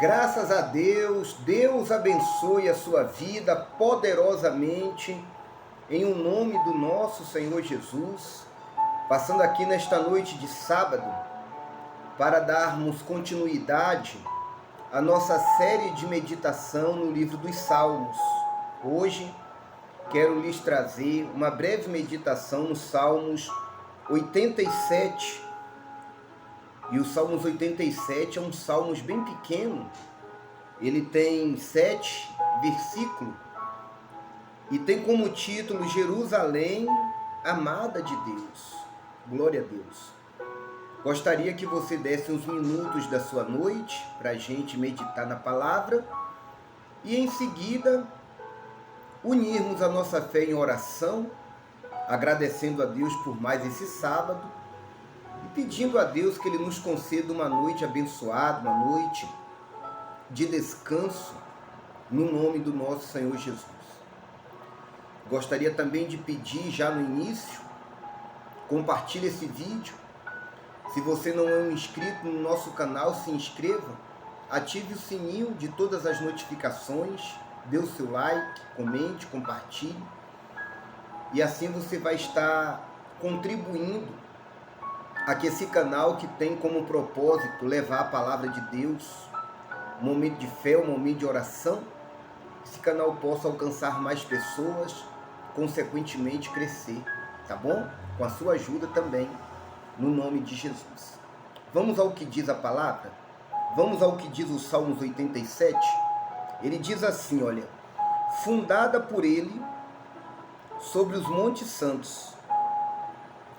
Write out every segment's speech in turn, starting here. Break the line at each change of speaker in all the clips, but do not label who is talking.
Graças a Deus, Deus abençoe a sua vida poderosamente, em o nome do nosso Senhor Jesus, passando aqui nesta noite de sábado, para darmos continuidade à nossa série de meditação no livro dos Salmos. Hoje, quero lhes trazer uma breve meditação nos Salmos 87. E o Salmos 87 é um salmos bem pequeno. Ele tem 7 versículos e tem como título Jerusalém, amada de Deus. Glória a Deus. Gostaria que você desse uns minutos da sua noite para a gente meditar na palavra e em seguida unirmos a nossa fé em oração, agradecendo a Deus por mais esse sábado e pedindo a Deus que Ele nos conceda uma noite abençoada, uma noite de descanso, no nome do nosso Senhor Jesus. Gostaria também de pedir já no início, compartilhe esse vídeo. Se você não é um inscrito no nosso canal, se inscreva, ative o sininho de todas as notificações, dê o seu like, comente, compartilhe, e assim você vai estar contribuindo a que esse canal, que tem como propósito levar a palavra de Deus, um momento de fé, um momento de oração, esse canal possa alcançar mais pessoas, consequentemente crescer, tá bom? Com a sua ajuda também, no nome de Jesus. Vamos ao que diz a palavra? Vamos ao que diz o Salmos 87? Ele diz assim, olha: fundada por ele sobre os montes santos,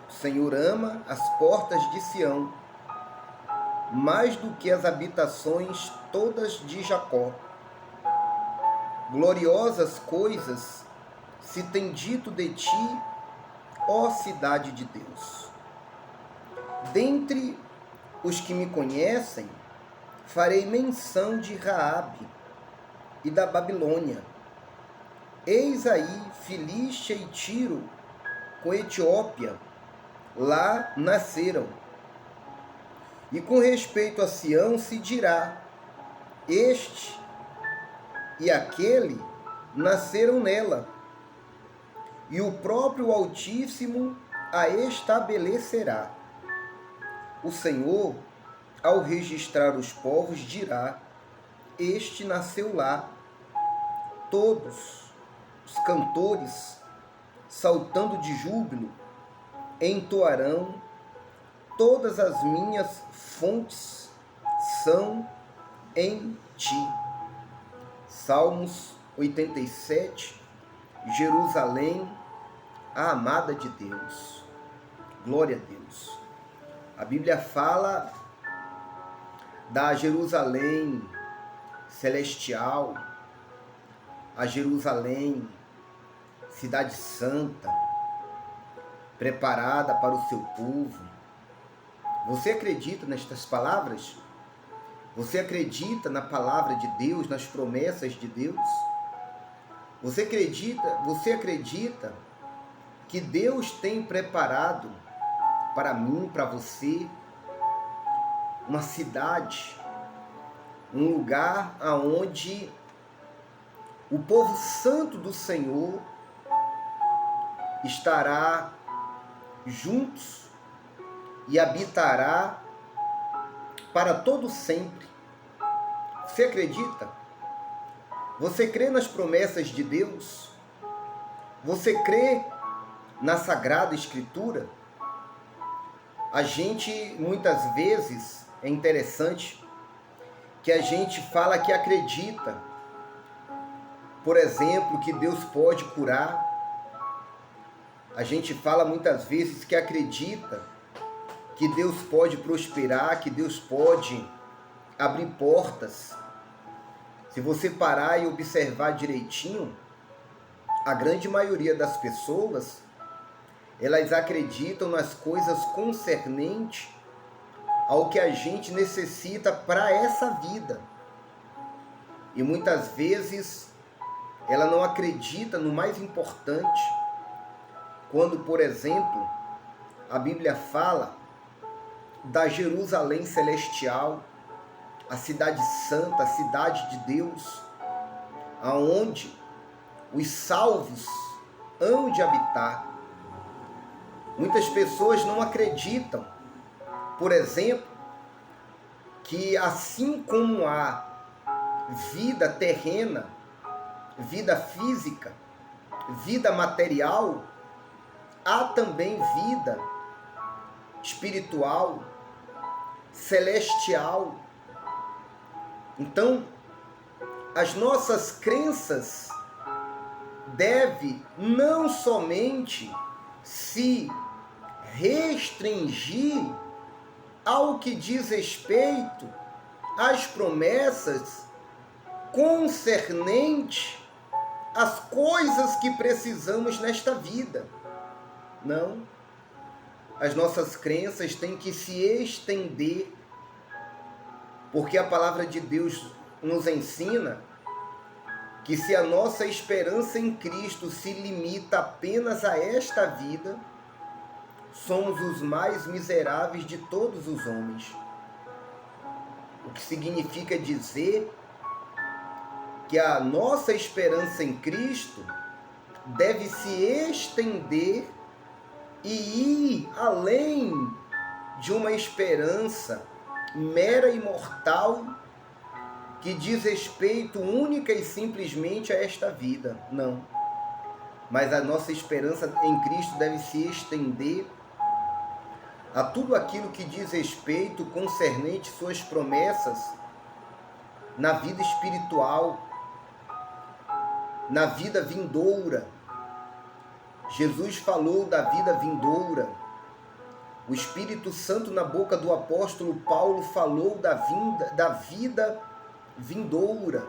o Senhor ama as portas de Sião, mais do que as habitações todas de Jacó. Gloriosas coisas se tem dito de ti, ó cidade de Deus. Dentre os que me conhecem, farei menção de Raabe e da Babilônia. Eis aí Filístia e Tiro com Etiópia, lá nasceram. E com respeito a Sião se dirá: este e aquele nasceram nela, e o próprio Altíssimo a estabelecerá. O Senhor, ao registrar os povos, dirá: este nasceu lá. Todos os cantores, saltando de júbilo, entoarão: todas as minhas fontes são em ti. Salmos 87, Jerusalém, a amada de Deus. Glória a Deus. A Bíblia fala da Jerusalém celestial, a Jerusalém, cidade santa, preparada para o seu povo. Você acredita nestas palavras? Você acredita na palavra de Deus, nas promessas de Deus? Você acredita que Deus tem preparado para mim, para você, uma cidade, um lugar aonde o povo santo do Senhor estará juntos e habitará para todo sempre? Você acredita? Você crê nas promessas de Deus? Você crê na Sagrada Escritura? A gente, muitas vezes, é interessante que a gente fala que acredita, por exemplo, que Deus pode curar. A gente fala muitas vezes que acredita que Deus pode prosperar, que Deus pode abrir portas. Se você parar e observar direitinho, a grande maioria das pessoas, elas acreditam nas coisas concernentes ao que a gente necessita para essa vida. E muitas vezes ela não acredita no mais importante, quando, por exemplo, a Bíblia fala da Jerusalém celestial, a cidade santa, a cidade de Deus, aonde os salvos hão de habitar. Muitas pessoas não acreditam, por exemplo, que assim como há vida terrena, vida física, vida material, há também vida espiritual, celestial. Então, as nossas crenças devem não somente se restringir ao que diz respeito às promessas concernentes às coisas que precisamos nesta vida. Não. As nossas crenças têm que se estender, porque a palavra de Deus nos ensina que se a nossa esperança em Cristo se limita apenas a esta vida, somos os mais miseráveis de todos os homens. O que significa dizer que a nossa esperança em Cristo deve se estender e ir além de uma esperança mera e mortal que diz respeito única e simplesmente a esta vida. Não. Mas a nossa esperança em Cristo deve se estender a tudo aquilo que diz respeito concernente suas promessas na vida espiritual, na vida vindoura. Jesus falou da vida vindoura. O Espírito Santo, na boca do apóstolo Paulo, falou da vida vindoura.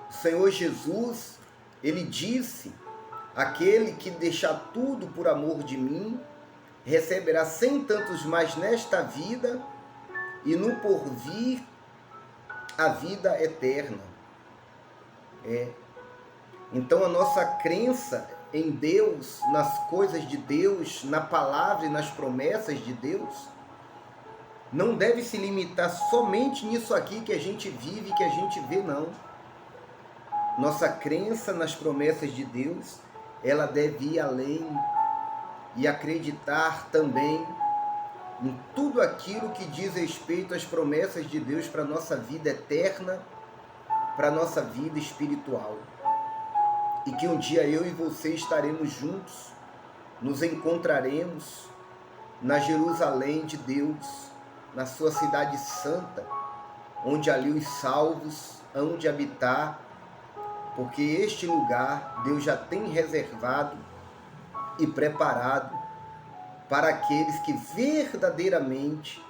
O Senhor Jesus, ele disse: aquele que deixar tudo por amor de mim, receberá 100 tantos mais nesta vida, e no porvir a vida eterna. Então a nossa crença em Deus, nas coisas de Deus, na palavra e nas promessas de Deus, não deve se limitar somente nisso aqui que a gente vive, que a gente vê, não. Nossa crença nas promessas de Deus, ela deve ir além e acreditar também em tudo aquilo que diz respeito às promessas de Deus para a nossa vida eterna, para a nossa vida espiritual. E que um dia eu e você estaremos juntos, nos encontraremos na Jerusalém de Deus, na sua cidade santa, onde ali os salvos hão de habitar, porque este lugar Deus já tem reservado e preparado para aqueles que verdadeiramente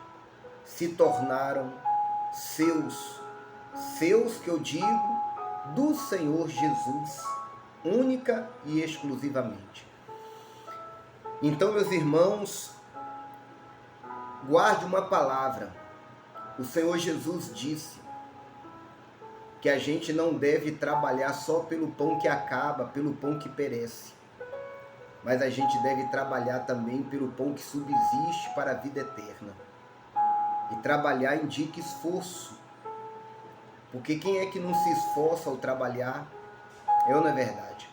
se tornaram seus que eu digo, do Senhor Jesus, única e exclusivamente. Então, meus irmãos, guarde uma palavra. O Senhor Jesus disse que a gente não deve trabalhar só pelo pão que acaba, pelo pão que perece, mas a gente deve trabalhar também pelo pão que subsiste para a vida eterna. E trabalhar indica esforço, porque quem é que não se esforça ao trabalhar? É ou não é verdade?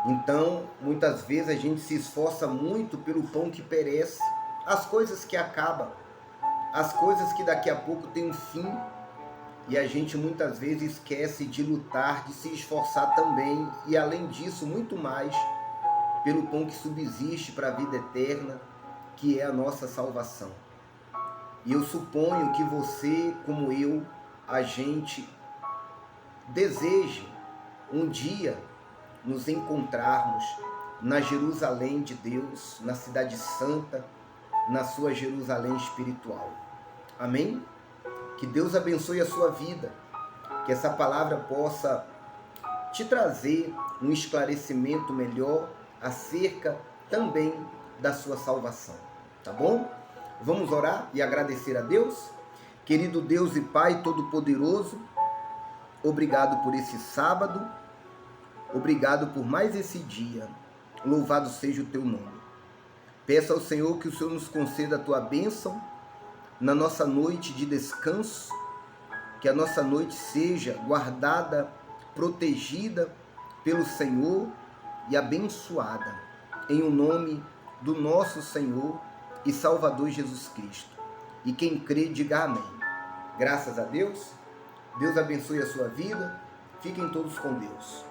Então, muitas vezes a gente se esforça muito pelo pão que perece, as coisas que acabam, as coisas que daqui a pouco tem um fim, e a gente muitas vezes esquece de lutar, de se esforçar também, e além disso, muito mais, pelo pão que subsiste para a vida eterna, que é a nossa salvação. E eu suponho que você, como eu, a gente deseje um dia nos encontrarmos na Jerusalém de Deus, na cidade santa, na sua Jerusalém espiritual. Amém? Que Deus abençoe a sua vida, que essa palavra possa te trazer um esclarecimento melhor acerca também da sua salvação, tá bom? Vamos orar e agradecer a Deus? Querido Deus e Pai Todo-Poderoso, obrigado por esse sábado, obrigado por mais esse dia, louvado seja o teu nome. Peço ao Senhor que o Senhor nos conceda a tua bênção, na nossa noite de descanso, que a nossa noite seja guardada, protegida pelo Senhor e abençoada, em o nome do nosso Senhor e Salvador Jesus Cristo. E quem crê, diga amém. Graças a Deus. Deus abençoe a sua vida. Fiquem todos com Deus.